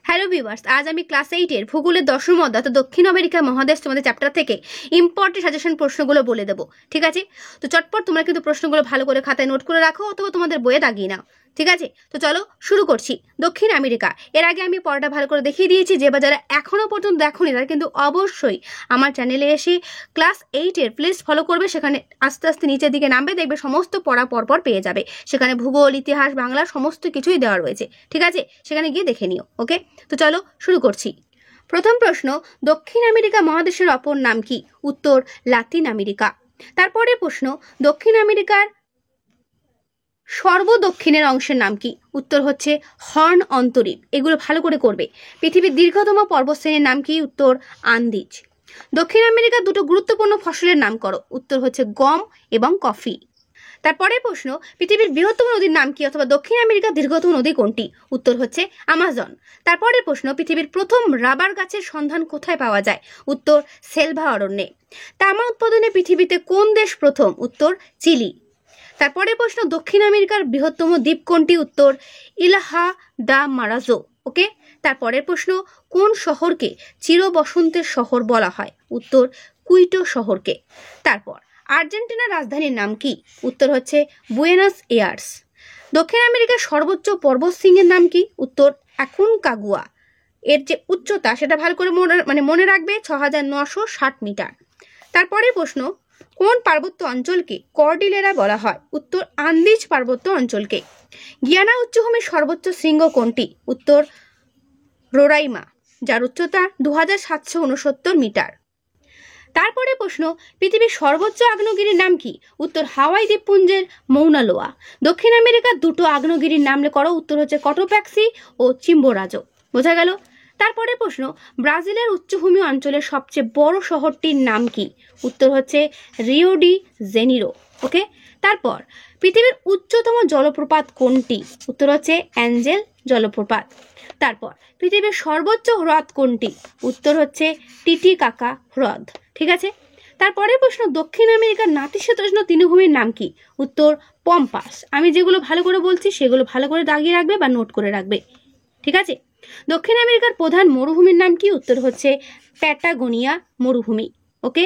Hello viewers, আজ আমি class 8-এর ভূগোলের দশম অধ্যায় অর্থাৎ দক্ষিণ আমেরিকা মহাদেশ তোমাদের চ্যাপ্টার থেকে ইম্পর্টেন্ট সাজেশন প্রশ্নগুলো বলে দেবো। ঠিক আছে, তো চটপট তোমরা কিন্তু প্রশ্নগুলো ভালো করে খাতায় নোট করে রাখো অথবা তোমাদের বইয়ে দাগিয়ে নাও। ঠিক আছে, তো চলো শুরু করছি। দক্ষিণ আমেরিকা, এর আগে আমি পড়াটা ভালো করে দেখিয়ে দিয়েছি। যে বা যারা এখনো পর্যন্ত দেখোনি তারা কিন্তু অবশ্যই আমার চ্যানেলে এসে ক্লাস 8-এর প্লেলিস্ট ফলো করবে। সেখানে আস্তে আস্তে নিচের দিকে নামবে, দেখবে সমস্ত পড়া পরপর পেয়ে যাবে। সেখানে ভূগোল, ইতিহাস, বাংলা সমস্ত কিছুই দেওয়া রয়েছে। ঠিক আছে, সেখানে গিয়ে দেখে নিও। ওকে, তো চলো শুরু করছি। প্রথম প্রশ্ন, দক্ষিণ আমেরিকা মহাদেশের অপর নাম কি? উত্তর লাতিন আমেরিকা। তারপরে প্রশ্ন, দক্ষিণ আমেরিকার সর্বদক্ষিণের অংশের নাম কি? উত্তর হচ্ছে হর্ন অন্তরীপ। এগুলো ভালো করে করবে। পৃথিবীর দীর্ঘতম পর্বতশ্রেণীর নাম কি? উত্তর আন্দিজ। দক্ষিণ আমেরিকার দুটো গুরুত্বপূর্ণ ফসলের নাম করো। উত্তর হচ্ছে গম এবং কফি। তারপরে প্রশ্ন, পৃথিবীর বৃহত্তম নদীর নাম কি অথবা দক্ষিণ আমেরিকার দীর্ঘতম নদী কোনটি? উত্তর হচ্ছে আমাজন। তারপরে প্রশ্ন, পৃথিবীর প্রথম রাবার গাছের সন্ধান কোথায় পাওয়া যায়? উত্তর সেলভা অরণ্যে। তামা উৎপাদনে পৃথিবীতে কোন দেশ প্রথম? উত্তর চিলি। তারপরে প্রশ্ন, দক্ষিণ আমেরিকার বৃহত্তম দ্বীপ কোনটি? উত্তর ইলাহা দা মারাজো। ওকে, তারপরের প্রশ্ন, কোন শহরকে চির বসন্তের শহর বলা হয়? উত্তর কুইটো শহরকে। তারপর আর্জেন্টিনার রাজধানীর নাম কি? উত্তর হচ্ছে বুয়েনাস এয়ার্স। দক্ষিণ আমেরিকার সর্বোচ্চ পর্বতশৃঙ্গের নাম কি? উত্তর অ্যাকনকাগুয়া। এর যে উচ্চতা সেটা ভালো করে মনে রাখবে, 6960 মিটার। তারপরে প্রশ্ন, কোন পার্বত্য অঞ্চলকে কর্ডিলেরা বলা হয়? উত্তর আন্দিজ পার্বত্য অঞ্চলকে। গিয়ানা উচ্চভূমির সর্বোচ্চ শৃঙ্গ কোনটি? উত্তর রোরাইমা, যার উচ্চতা 2769 মিটার। তারপরে প্রশ্ন, পৃথিবীর সর্বোচ্চ আগ্নেয়গিরির নাম কি? উত্তর হাওয়াই দ্বীপপুঞ্জের মৌনালোয়া। দক্ষিণ আমেরিকার দুটো আগ্নেয়গিরির নাম করো। উত্তর হচ্ছে কটোপ্যাক্সি ও চিম্বোরাজো। বোঝা গেল? তারপরে প্রশ্ন, ব্রাজিলের উচ্চভূমি অঞ্চলের সবচেয়ে বড় শহরটির নাম কি? উত্তর হচ্ছে রিও ডি জেনিরো। ওকে, তারপর পৃথিবীর উচ্চতম জলপ্রপাত কোনটি? উত্তর হচ্ছে অ্যাঞ্জেল জলপ্রপাত। তারপর পৃথিবীর সর্বোচ্চ হ্রদ কোনটি? উত্তর হচ্ছে টিটিকাকা হ্রদ। ঠিক আছে, তারপরে প্রশ্ন, দক্ষিণ আমেরিকার নাতিশীতোষ্ণ তৃণভূমির নাম কি? উত্তর পম্পাস। আমি যেগুলো ভালো করে বলছি সেগুলো ভালো করে দাগিয়ে রাখবে বা নোট করে রাখবে। ঠিক আছে, দক্ষিণ আমেরিকার প্রধান মরুভূমির নাম কি? উত্তর হচ্ছে প্যাটাগোনিয়া মরুভূমি। ওকে,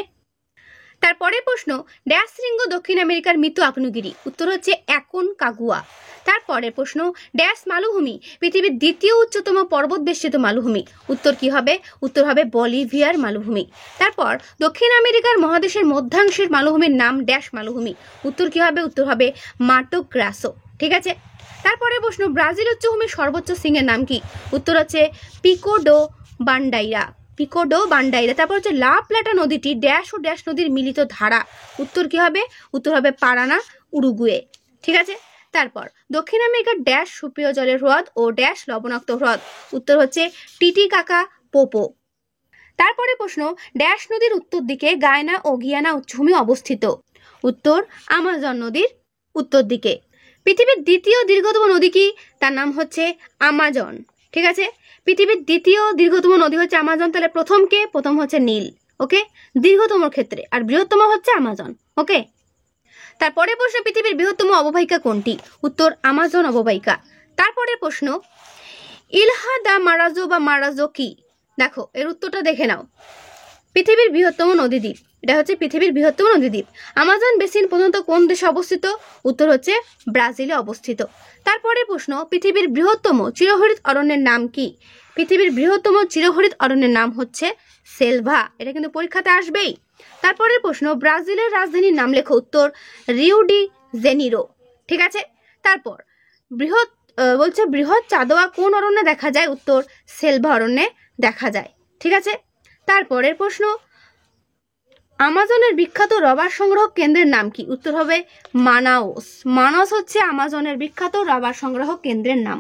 তারপরে প্রশ্ন, ড্যাশ শৃঙ্গ দক্ষিণ আমেরিকার মৃত আগ্নেয়গিরি? উত্তর হচ্ছে অ্যাকনকাগুয়া। তারপরে প্রশ্ন, ড্যাশ মালভূমি পৃথিবীর দ্বিতীয় উচ্চতম পর্বত বেষ্টিত মালভূমি? উত্তর কি হবে? উত্তর হবে বলিভিয়ার মালভূমি। তারপর দক্ষিণ আমেরিকার মহাদেশের মধ্যাংশের মালভূমির নাম ড্যাশ মালভূমি? উত্তর কি হবে? উত্তর হবে মাটো গ্রাসো। ঠিক আছে, তারপরে প্রশ্ন, ব্রাজিল উচ্চভূমির সর্বোচ্চ শৃঙ্গের নাম কি? উত্তর হচ্ছে পিকো ডো বান্ডাইরা। Pico do বান্ডাইরা। তারপর হচ্ছে লা প্লাটা নদীটি ড্যাশ ও ড্যাশ নদীর মিলিত ধারা? উত্তর কি হবে? উত্তর হবে পারানা, উরুগুয়ে। ঠিক আছে, তারপর দক্ষিণ আমেরিকার ড্যাশ সুপেয় জলের হ্রদ ও ড্যাশ লবণাক্ত হ্রদ? উত্তর হচ্ছে টিটিকাকা পোপো। তারপরে প্রশ্ন, ড্যাশ নদীর উত্তর দিকে গায়না ও গিয়ানা উচ্চভূমি অবস্থিত? উত্তর আমাজন নদীর উত্তর দিকে। পৃথিবীর দ্বিতীয় দীর্ঘতম নদী কি? তার নাম হচ্ছে আমাজন। ঠিক আছে, পৃথিবীর দ্বিতীয় দীর্ঘতম নদী হচ্ছে আমাজন। তাহলে প্রথম কে? প্রথম হচ্ছে নীল। ওকে, দীর্ঘতম ক্ষেত্রে, আর বৃহত্তম হচ্ছে আমাজন। ওকে, তারপরে প্রশ্ন, পৃথিবীর বৃহত্তম অববাহিকা কোনটি? উত্তর আমাজন অববাহিকা। তারপরে প্রশ্ন, ইলহা দা মারাজো বা মারাজো কি? দেখো এর উত্তরটা দেখে নাও। পৃথিবীর বৃহত্তম নদীদ্বীপ, এটা হচ্ছে পৃথিবীর বৃহত্তম নদীদ্বীপ। আমাজন বেসিন প্রধানত কোন দেশে অবস্থিত? উত্তর হচ্ছে ব্রাজিলে অবস্থিত। তারপরে প্রশ্ন, পৃথিবীর বৃহত্তম চিরহরিত অরণ্যের নাম কি? পৃথিবীর বৃহত্তম চিরহরিত অরণ্যের নাম হচ্ছে সেলভা। এটা কিন্তু পরীক্ষাতে আসবেই। তারপরের প্রশ্ন, ব্রাজিলের রাজধানীর নাম লেখো। উত্তর রিও ডি জেনিরো। ঠিক আছে, তারপর বৃহৎ চাঁদোয়া কোন অরণ্যে দেখা যায়? উত্তর সেলভা অরণ্যে দেখা যায়। ঠিক আছে, তারপরের প্রশ্ন, আমাজনের বিখ্যাত রবার সংগ্রহ কেন্দ্রের নাম কি? উত্তর হবে মানাওস। মানাওস হচ্ছে আমাজনের বিখ্যাত রবার সংগ্রহ কেন্দ্রের নাম।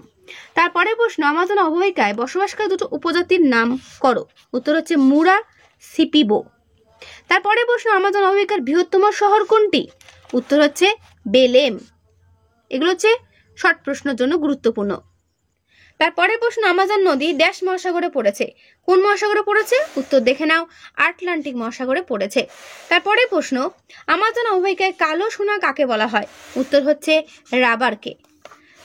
তারপরে প্রশ্ন, আমাজন অববাহিকায় বসবাসকারী দুটো উপজাতির নাম করো। উত্তর হচ্ছে মুরা সিপিবো। তারপরে প্রশ্ন, আমাজন অববাহিকার বৃহত্তম শহর কোনটি? উত্তর হচ্ছে বেলেম। এগুলো হচ্ছে শর্ট প্রশ্নের জন্য গুরুত্বপূর্ণ। তারপরে প্রশ্ন, আমাজন নদী ড্যাশ মহাসাগরে পড়েছে? কোন মহাসাগরে পড়েছে? উত্তর দেখে নাও, আটলান্টিক মহাসাগরে পড়েছে। তারপরে প্রশ্ন, আমাজন অববাহিকায় কালো সোনা কাকে বলা হয়? উত্তর হচ্ছে রাবারকে।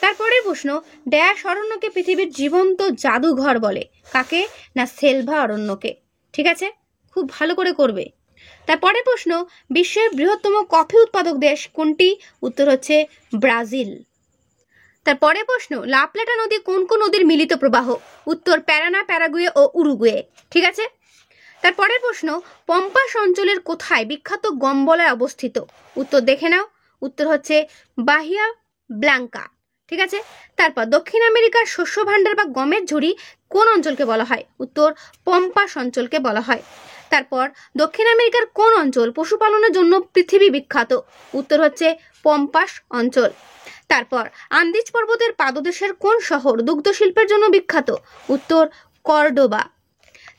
তারপরের প্রশ্ন, ড্যাশ অরণ্যকে পৃথিবীর জীবন্ত জাদুঘর বলে? কাকে? না সেলভা অরণ্যকে। ঠিক আছে, খুব ভালো করে করবে। তারপরের প্রশ্ন, বিশ্বের বৃহত্তম কফি উৎপাদক দেশ কোনটি? উত্তর হচ্ছে ব্রাজিল। তারপরে প্রশ্ন, লা প্লাটা নদী কোন কোন নদীর মিলিত প্রবাহ? উত্তর প্যারানা, প্যারাগুয়ে ও উরুগুয়ে। ঠিক আছে। তারপরের প্রশ্ন, পম্পাস অঞ্চলের কোথায় বিখ্যাত গম বলয় অবস্থিত? উত্তর দেখে নাও, উত্তর হচ্ছে বাহিয়া ব্ল্যাঙ্কা। ঠিক আছে। তারপর দক্ষিণ আমেরিকার শস্য ভাণ্ডার বা গমের ঝুড়ি কোন অঞ্চলকে বলা হয়? উত্তর পম্পাস অঞ্চলকে বলা হয়। তারপর দক্ষিণ আমেরিকার কোন অঞ্চল পশুপালনের জন্য পৃথিবী বিখ্যাত? উত্তর হচ্ছে পম্পাস অঞ্চল। তারপর আন্দিজ পর্বতের পাদদেশের কোন শহর দুগ্ধ শিল্পের জন্য বিখ্যাত? উত্তর কর্ডোবা।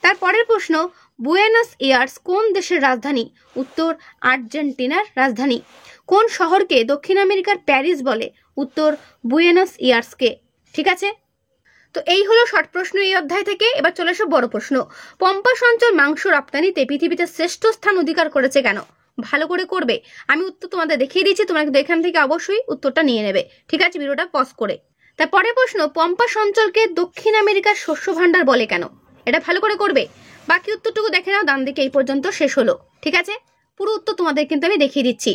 তারপরের প্রশ্ন, বুয়েনোস এয়ার্স কোন দেশের রাজধানী? উত্তর আর্জেন্টিনার রাজধানী। কোন শহরকে দক্ষিণ আমেরিকার প্যারিস বলে? উত্তর বুয়েনোস এয়ার্সকে। ঠিক আছে। তো এই হলো শর্ট প্রশ্ন এই অধ্যায় থেকে। এবার চলে আসো বড় প্রশ্ন, পম্পাস অঞ্চল মাংস রপ্তানিতে পৃথিবীতে শ্রেষ্ঠ স্থান অধিকার করেছে কেন? ভালো করে করবে। আমি উত্তর তোমাদের দেখিয়ে দিচ্ছি, তোমরা কিন্তু এখান থেকে অবশ্যই উত্তরটা নিয়ে নেবে। ঠিক আছে, ভিডিওটা পজ করে। তারপরে প্রশ্ন, পম্পাস অঞ্চলকে দক্ষিণ আমেরিকার শস্য ভাণ্ডার বলে কেন? এটা ভালো করে করবে। বাকি উত্তরটুকু দেখে নাও, ডান দিকে এই পর্যন্ত শেষ হলো। ঠিক আছে, পুরো উত্তর তোমাদের কিন্তু আমি দেখিয়ে দিচ্ছি।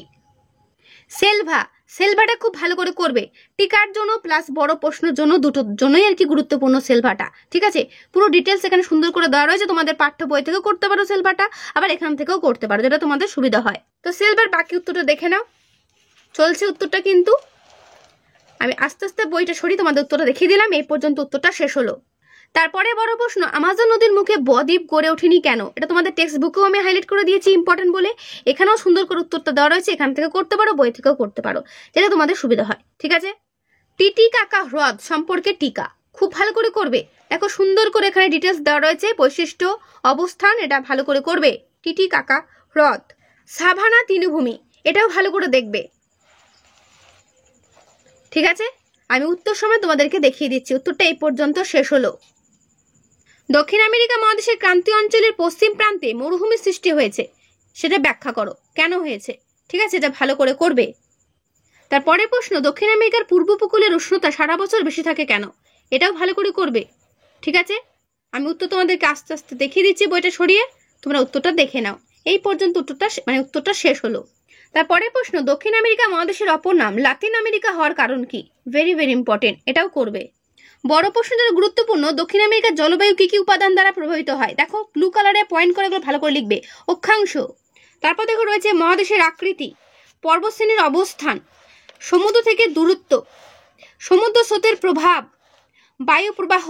সেলভা, সেলভাটা খুব ভালো করে করবে। টিকার জন্য প্লাস বড় প্রশ্নের জন্য, দুটোর জন্যই আর কি গুরুত্বপূর্ণ সেলভাটা। ঠিক আছে, পুরো ডিটেলস এখানে সুন্দর করে দেওয়া রয়েছে। তোমাদের পাঠ্য বই থেকেও করতে পারো সেলভাটা, আবার এখান থেকেও করতে পারো, যেটা তোমাদের সুবিধা হয়। তো সেলভার বাকি উত্তরটা দেখে নাও, চলছে উত্তরটা কিন্তু। আমি আস্তে আস্তে বইটা সরিয়ে তোমাদের উত্তরটা দেখিয়ে দিলাম, এই পর্যন্ত উত্তরটা শেষ হলো। তারপরে বড় প্রশ্ন, আমাজন নদীর মুখে বদ্বীপ গড়ে ওঠেনি কেন? এটা তোমাদের টেক্সট বুকেও আমি হাইলাইট করে দিয়েছি ইম্পর্টেন্ট বলে। এখানেও সুন্দর করে উত্তরটা দেওয়া রয়েছে, এখান থেকে করতে পারো, বই থেকেও করতে পারো, যেটা তোমাদের সুবিধা হয়। ঠিক আছে। টিটিকাকা হ্রদ সম্পর্কে টিকা খুব ভালো করে করবে। দেখো সুন্দর করে এখানে ডিটেলস দেওয়া রয়েছে, বৈশিষ্ট্য, অবস্থান, এটা ভালো করে করবে। টিটিকাকা হ্রদ। সাভানা তৃণভূমি, এটাও ভালো করে দেখবে। ঠিক আছে, আমি উত্তর সময় তোমাদেরকে দেখিয়ে দিচ্ছি। উত্তরটা এই পর্যন্ত শেষ হলো। দক্ষিণ আমেরিকা মহাদেশের ক্রান্তীয় অঞ্চলের পশ্চিম প্রান্তে মরুভূমি সৃষ্টি হয়েছে, সেটা ব্যাখ্যা করো, কেন হয়েছে? ঠিক আছে, এটা ভালো করে করবে। তারপরে প্রশ্ন, দক্ষিণ আমেরিকার পূর্ব উপকূলের উষ্ণতা সারা বছর বেশি থাকে কেন? এটাও ভালো করে করবে। ঠিক আছে, আমি উত্তর তোমাদেরকে আস্তে আস্তে দেখিয়ে দিচ্ছি, বইটা সরিয়ে তোমরা উত্তরটা দেখে নাও। এই পর্যন্ত উত্তরটা শেষ হলো। তারপরে প্রশ্ন, দক্ষিণ আমেরিকা মহাদেশের অপর নাম লাতিন আমেরিকা হওয়ার কারণ কি? ভেরি ভেরি ইম্পর্টেন্ট, এটাও করবে। বড় প্রশ্ন যেটা গুরুত্বপূর্ণ, দক্ষিণ আমেরিকার জলবায়ু কি কি উপাদান দ্বারা প্রভাবিত হয়? দেখো ব্লু কালারে পয়েন্ট করে এগুলো ভালো করে লিখবে। অক্ষাংশ, তারপর দেখো রয়েছে মহাদেশের আকৃতি, পর্বতশ্রেণীর অবস্থান, সমুদ্র থেকে দূরত্ব, সমুদ্র স্রোতের প্রভাব, বায়ু প্রবাহ,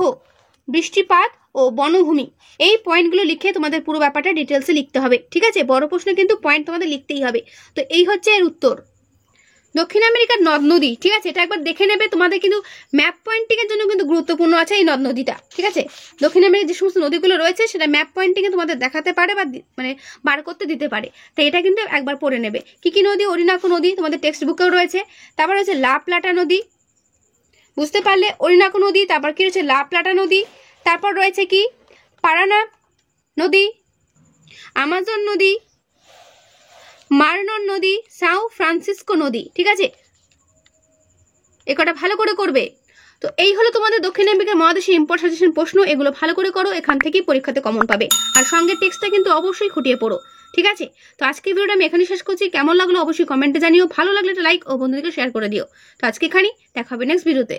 বৃষ্টিপাত ও বনভূমি। এই পয়েন্টগুলো লিখে তোমাদের পুরো ব্যাপারটা ডিটেলসে লিখতে হবে। ঠিক আছে, বড় প্রশ্ন কিন্তু পয়েন্ট তোমাদের লিখতেই হবে। তো এই হচ্ছে এর উত্তর। দক্ষিণ আমেরিকার নদ নদী, ঠিক আছে, এটা একবার দেখে নেবে। তোমাদের কিন্তু ম্যাপ পয়েন্টিং এর জন্য কিন্তু গুরুত্বপূর্ণ আছে এই নদ নদীটা। ঠিক আছে, দক্ষিণ আমেরিকার যে সমস্ত নদীগুলো রয়েছে সেটা ম্যাপ পয়েন্টিং এ তোমাদের দেখাতে পারে বা মানে বার করতে দিতে পারে। তো এটা কিন্তু একবার পড়ে নেবে। কি কি নদী? অরিনাকো নদী তোমাদের টেক্সট বুকেও রয়েছে। তারপর রয়েছে লা প্লাটা নদী, বুঝতে পারলে? অরিনাকো নদী, তারপর কি রয়েছে? লা প্লাটা নদী, তারপর রয়েছে কি? পারানা নদী, আমাজন নদী, মারনন নদী, সাও ফ্রান্সিসকো নদী। ঠিক আছে, এ কটা ভালো করে করবে। তো এই হলো তোমাদের দক্ষিণ আমেরিকা মহাদেশের ইম্পোর্ট সাজেশন প্রশ্ন। এগুলো ভালো করে করো, এখান থেকেই পরীক্ষাতে কমন পাবে। আর সঙ্গে টেক্সটটা কিন্তু অবশ্যই খুঁটিয়ে পড়ো। ঠিক আছে, তো আজকে ভিডিওটা আমি এখানেই শেষ করছি। কেমন লাগলো অবশ্যই কমেন্টে জানিও। ভালো লাগলে একটা লাইক ও বন্ধুদেরকে শেয়ার করে দিও। তো আজকে এখানেই দেখা হবে নেক্সট ভিডিওতে।